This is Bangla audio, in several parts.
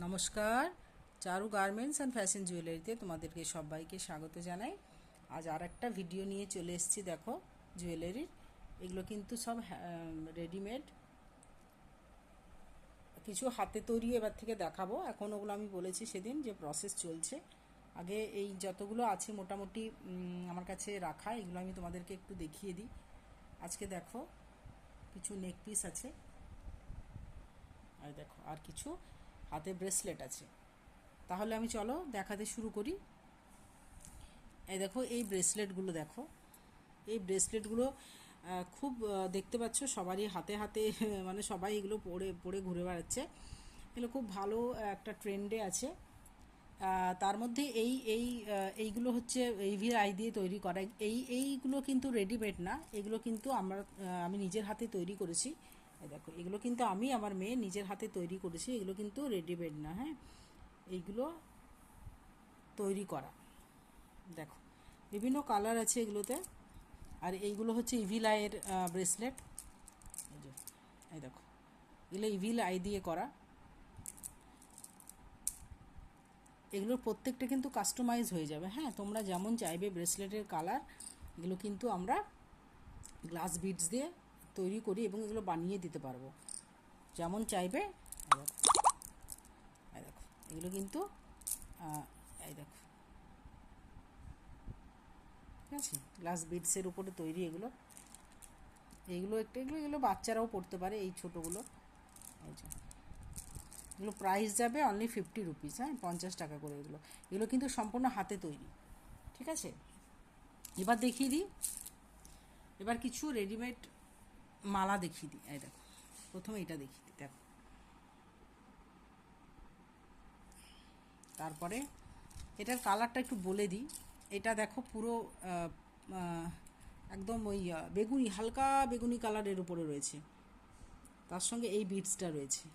নমস্কার, চারু গার্মেন্টস অ্যান্ড ফ্যাশন জুয়েলারিতে তোমাদেরকে সবাইকে স্বাগত জানাই। আজ আর একটা ভিডিও নিয়ে চলে এসেছি। দেখো, জুয়েলারির এগুলো কিন্তু সব রেডিমেড, কিছু হাতে তৈরি এবার থেকে দেখাবো। এখন ওগুলো আমি বলেছি সেদিন যে প্রসেস চলছে। আগে এই যতগুলো আছে মোটামুটি আমার কাছে রাখা, এগুলো আমি তোমাদেরকে একটু দেখিয়ে দিই। আজকে দেখো কিছু নেক পিস আছে, আর দেখো আর কিছু হাতে ব্রেসলেট আছে। তাহলে আমি চলো দেখাতে শুরু করি। এই দেখো, এই ব্রেসলেটগুলো দেখো, এই ব্রেসলেটগুলো খুব দেখতে পাচ্ছ সবারই হাতে হাতে মানে সবাই এগুলো পরে পরে ঘুরে বেড়াচ্ছে। এগুলো খুব ভালো একটা ট্রেন্ডে আছে। তার মধ্যে এইগুলো হচ্ছে AVI দিয়ে তৈরি করা। এইগুলো কিন্তু রেডিমেড না, এগুলো কিন্তু আমি নিজের হাতে তৈরি করেছি। দেখো, এগুলো কিন্তু আমি আমার মেয়ে নিজের হাতে তৈরি করেছি, এগুলো কিন্তু রেডিমেড না। হ্যাঁ, এইগুলো তৈরি করা। দেখো, বিভিন্ন কালার আছে এগুলোতে। আর এইগুলো হচ্ছে ইভিল আইয়ের ব্রেসলেট। এই যে, এই দেখো, এগুলো ইভিল আই দিয়ে করা। এগুলোর প্রত্যেকটা কিন্তু কাস্টমাইজ হয়ে যাবে। হ্যাঁ, তোমরা যেমন চাইবে ব্রেসলেটের কালার, এগুলো কিন্তু আমরা গ্লাস বিডস দিয়ে তৈরি করি এবং এগুলো বানিয়ে দিতে পারবো যেমন চাইবে। এই দেখো, এগুলো কিন্তু এই দেখো, ঠিক আছে, গ্লাস বিডসের উপরে তৈরি এগুলো। এগুলো বাচ্চারাও পড়তে পারে, এই ছোটোগুলো। এই যে, এগুলো প্রাইস যাবে অনলি 50 রুপিস। হ্যাঁ, 50 টাকা করে এগুলো। এগুলো কিন্তু সম্পূর্ণ হাতে তৈরি, ঠিক আছে। এবার দেখিয়ে দিই, এবার কিছু রেডিমেড মালা দেখিয়ে দিই। এই দেখো, প্রথমে এটা দেখিয়ে দিই। দেখো, তারপরে এটার কালারটা একটু বলে দিই। এটা দেখো পুরো একদম ওই বেগুনি, হালকা বেগুনি কালারের উপরে রয়েছে, তার সঙ্গে এই বিটসটা রয়েছে।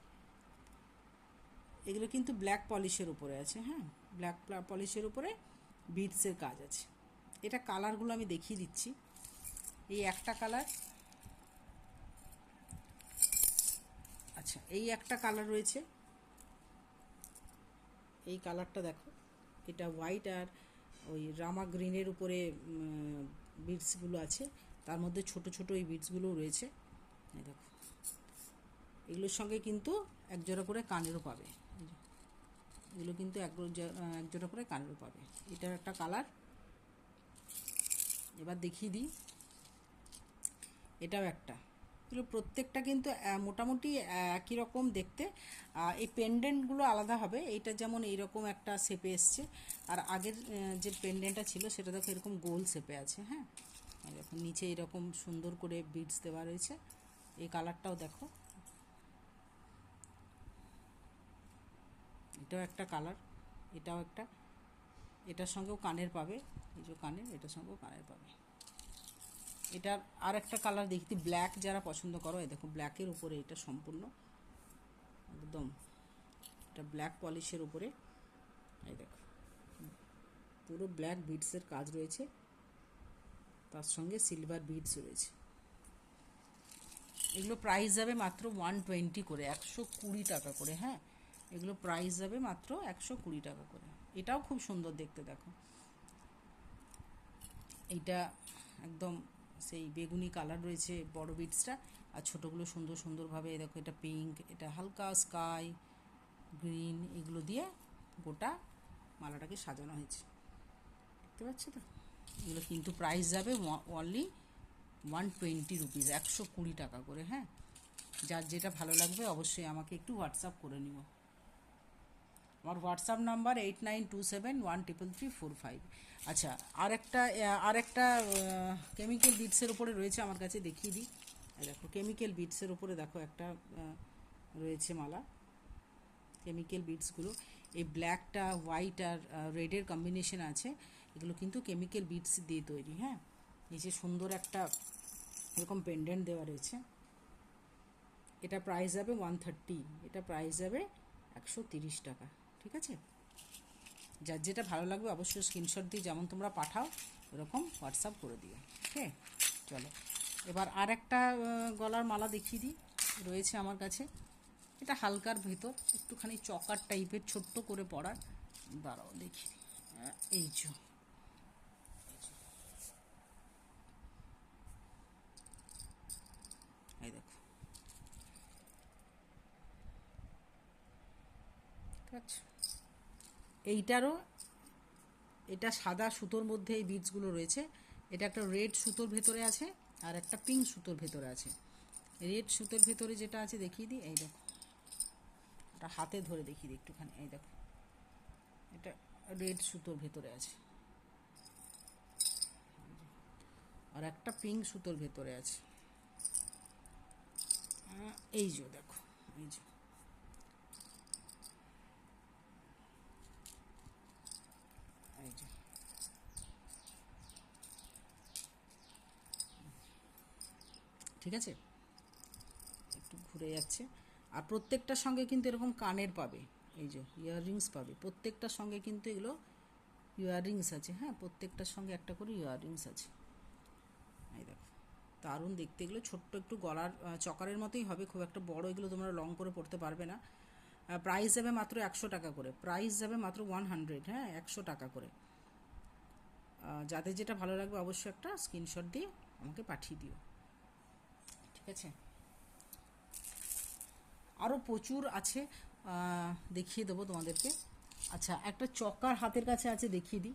এগুলো কিন্তু ব্ল্যাক পলিশের উপরে আছে। হ্যাঁ, ব্ল্যাক পলিশের উপরে বিটসের কাজ আছে। এটা কালারগুলো আমি দেখিয়ে দিচ্ছি। এই একটা কালার, আচ্ছা, এই একটা কালার রয়েছে, এই কালারটা দেখো। এটা হোয়াইট আর ওই রামা গ্রিনের উপরে বিটসগুলো আছে, তার মধ্যে ছোট ছোট এই বিটসগুলোও রয়েছে। এই দেখো, এগুলোর সঙ্গে কিন্তু এক জোড়া করে কানেরও পাবে। এগুলো কিন্তু এক জোড়া করে কানেরও পাবে। এটার একটা কালার। এবার দেখিয়ে দিই, এটাও একটা। এগুলো প্রত্যেকটা কিন্তু মোটামুটি একই রকম দেখতে। এই পেন্ডেন্টগুলো আলাদা হবে। এইটা যেমন এইরকম একটা শেপে এসছে, আর আগের যে পেন্ডেন্টটা ছিল সেটা দেখো এরকম গোল শেপে আছে। হ্যাঁ, এরকম নিচে এরকম সুন্দর করে বিডস দেওয়া রয়েছে। এই কালারটাও দেখো, এটাও একটা কালার। এটাও একটা, এটার সঙ্গেও কানের পাবে। এই যে কানের, এটার সঙ্গেও কানের পাবে। এটার আর একটা কালার দেখতে, ব্ল্যাক যারা পছন্দ করো, এই দেখো ব্ল্যাকের উপরে এটা সম্পূর্ণ একদম, এটা ব্ল্যাক পলিশের উপরে। এই দেখো, পুরো ব্ল্যাক বিডসের কাজ রয়েছে, তার সঙ্গে সিলভার বিডস রয়েছে। এগুলো প্রাইস যাবে মাত্র 120 করে, 120 টাকা করে। হ্যাঁ, এগুলো প্রাইস যাবে মাত্র 120 টাকা করে। এটাও খুব সুন্দর দেখতে। দেখো, এইটা একদম সেই বেগুনি কালার রয়েছে বড় বিটসটা, আর ছোটোগুলো সুন্দর সুন্দরভাবে দেখো, এটা পিঙ্ক, এটা হালকা স্কাই গ্রিন, এগুলো দিয়ে গোটা মালাটাকে সাজানো হয়েছে। দেখতে পাচ্ছ তো? এগুলো কিন্তু প্রাইস যাবে অনলি 120 রুপিস, 120 টাকা করে। হ্যাঁ, যার যেটা ভালো লাগবে অবশ্যই আমাকে একটু হোয়াটসঅ্যাপ করে নিও। আমার হোয়াটসঅ্যাপ নাম্বার 8927133345। আচ্ছা, আর একটা কেমিক্যাল বিটসের উপরে রয়েছে আমার কাছে, দেখিয়ে দিই। দেখো, কেমিক্যাল বিটসের উপরে দেখো একটা রয়েছে মালা। কেমিক্যাল বিটসগুলো এই ব্ল্যাকটা হোয়াইট আর রেডের কম্বিনেশন আছে। এগুলো কিন্তু কেমিক্যাল বিটস দিয়ে তৈরি। হ্যাঁ, নিচে সুন্দর একটা এরকম পেন্ডেন্ট দেওয়া রয়েছে। এটা প্রাইস যাবে 130, এটা প্রাইস যাবে 130 টাকা। ঠিক আছে, যার যেটা ভালো লাগবে অবশ্যই স্ক্রিনশট দিয়ে যেমন তোমরা পাঠাও এরকম হোয়াটসঅ্যাপ করে দিও। ওকে, চলো এবার আর একটা গলার মালা দেখিয়ে দিই, রয়েছে আমার কাছে। এটা হালকার ভেতর একটুখানি চকার টাইপের ছোট্ট করে পড়ার। দাঁড়াও দেখি, এই যে এই দেখো, ঠিক আছে। এইটারও, এটা সাদা সুতোর মধ্যে এই বিটসগুলো রয়েছে। এটা একটা রেড সুতোর ভেতরে আছে আর একটা পিঙ্ক সুতোর ভেতরে আছে। রেড সুতোর ভেতরে যেটা আছে দেখিয়ে দিই, এই দেখো, এটা হাতে ধরে দেখিয়ে দিই একটুখানি, এই দেখো, এটা রেড সুতোর ভেতরে আছে আর একটা পিঙ্ক সুতোর ভেতরে আছে। এই যে দেখো, এই যে এই যে ঠিক আছে, একটু ঘুরে যাচ্ছে। আর প্রত্যেকটার সঙ্গে কিন্তু এরকম কানের পাবে, এই যে ইয়াররিংস পাবে প্রত্যেকটার সঙ্গে, কিন্তু এগুলো ইয়াররিংস আছে। হ্যাঁ, প্রত্যেকটার সঙ্গে একটা করে ইয়াররিংস আছে। এই দেখো, দারুণ দেখতে। এগুলো ছোট্ট একটু গলার চকারের মতোই হবে, খুব একটা বড় এগুলো তোমরা লং করে পড়তে পারবে না। প্রাইস যাবে মাত্র 100 টাকা করে, প্রাইস যাবে মাত্র 100, হ্যাঁ 100 টাকা করে। যাদের যেটা ভালো লাগবে অবশ্যই একটা স্ক্রিনশট দিয়ে আমাকে পাঠিয়ে দিও, ঠিক আছে। আরও প্রচুর আছে, দেখিয়ে দেবো তোমাদেরকে। আচ্ছা, একটা চকার হাতের কাছে আছে, দেখিয়ে দিই।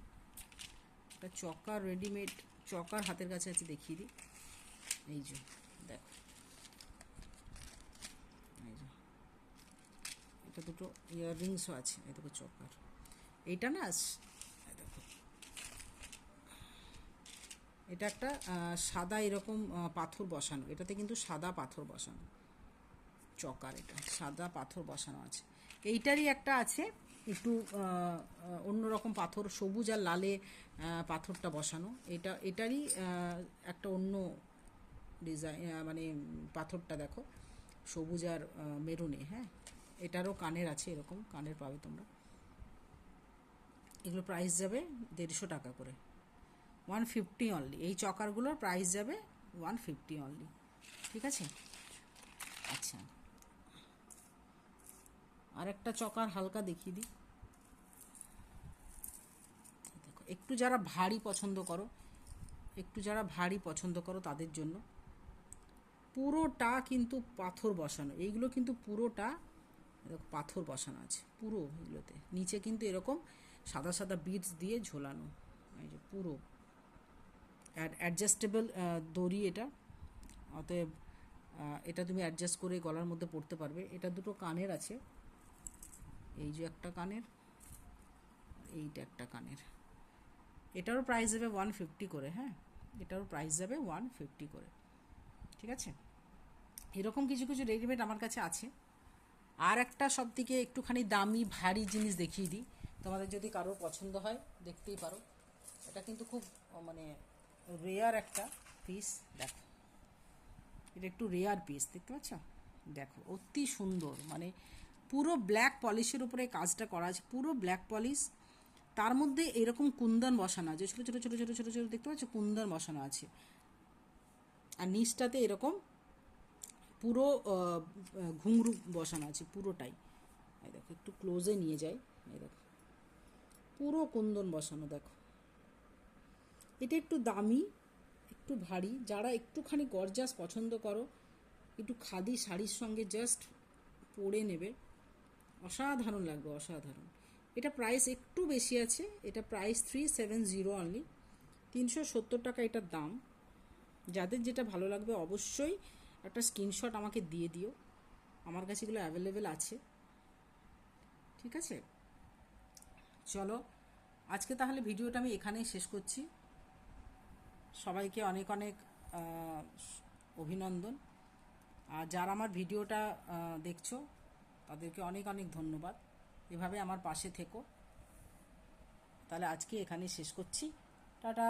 একটা চকার রেডিমেড চকার হাতের কাছে আছে, দেখিয়ে দিই। এই যে দেখো, এই যে এটা দুটো ইয়াররিংসও আছে, এই দেখো চকার। এইটা না, দেখো, এটা একটা সাদা এরকম পাথর বসানো, এটাতে কিন্তু সাদা পাথর বসানো চকার, এটা সাদা পাথর বসানো আছে। এইটারই একটা আছে একটু অন্যরকম পাথর, সবুজ আর লালে পাথরটা বসানো। এটারই একটা অন্য ডিজাইন, মানে পাথরটা দেখো সবুজ আর মেরুনে। হ্যাঁ, এটারও কানের আছে, এরকম কানের পাবে তোমরা। এগুলো প্রাইস যাবে 150 টাকা করে, 150 অনলি। এই চকারগুলোর প্রাইস যাবে 150 অনলি, ঠিক আছে। আচ্ছা, আর একটা চকার হালকা দেখিয়ে দিই। দেখো, একটু যারা ভারী পছন্দ করো, একটু যারা ভারী পছন্দ করো তাদের জন্য। পুরোটা কিন্তু পাথর বসানো, এইগুলো কিন্তু পুরোটা দেখো পাথর বসানো আছে পুরো এগুলোতে। নিচে কিন্তু এরকম সাদা সাদা বিটস দিয়ে ঝোলানো, এই যে পুরো অ্যাডজাস্টেবল দড়ি এটা। অতএব এটা তুমি অ্যাডজাস্ট করে গলার মধ্যে পরতে পারবে। এটা দুটো কানের আছে, এই যে একটা কানের, এইটা একটা কানের। এটারও প্রাইস যাবে 150 করে। হ্যাঁ, এটারও প্রাইস যাবে 150 করে, ঠিক আছে। এরকম কিছু কিছু রেডিমেড আমার কাছে আছে। আর একটা সব থেকে একটুখানি দামি ভারী জিনিস দেখিয়ে দিই, তোমাদের যদি কারোর পছন্দ হয় দেখতেই পারো। এটা কিন্তু খুব মানে রেয়ার একটা পিস, দেখো, এটা একটু রেয়ার পিস, দেখতে পাচ্ছ, দেখো অতি সুন্দর, মানে পুরো ব্ল্যাক পলিশের উপরে কাজটা করা আছে, পুরো ব্ল্যাক পলিশ। তার মধ্যে এরকম কুন্দন বসানো আছে, ছোটো ছোটো ছোটো ছোটো ছোটো ছোটো, দেখতে পাচ্ছ, কুন্দন বসানো আছে। আর নিচটাতে এরকম পুরো ঘুঙরু বসানো আছে পুরোটাই। এই দেখো, একটু ক্লোজে নিয়ে যাই, এই দেখো পুরো কুন্দন বসানো। দেখো, এটা একটু দামি, একটু ভারী। যারা একটুখানি গর্জাস পছন্দ করো, একটু খাদি শাড়ির সঙ্গে জাস্ট পরে নেবে, অসাধারণ লাগবে, অসাধারণ। এটা প্রাইস একটু বেশি আছে, এটা প্রাইস 370 অনলি, 370 টাকা এটার দাম। যাদের যেটা ভালো লাগবে অবশ্যই একটা স্ক্রিনশট আমাকে দিয়ে দিও, আমার কাছে এগুলো অ্যাভেলেবেল আছে, ঠিক আছে। চলো, আজকে তাহলে ভিডিওটা আমি এখানেই শেষ করছি। সবাইকে অনেক অনেক অভিনন্দন। আর যারা আমার ভিডিওটা দেখছো তাদেরকে অনেক অনেক ধন্যবাদ, এভাবে আমার পাশে থেকো। তাহলে আজকে এখানেই শেষ করছি, টাটা।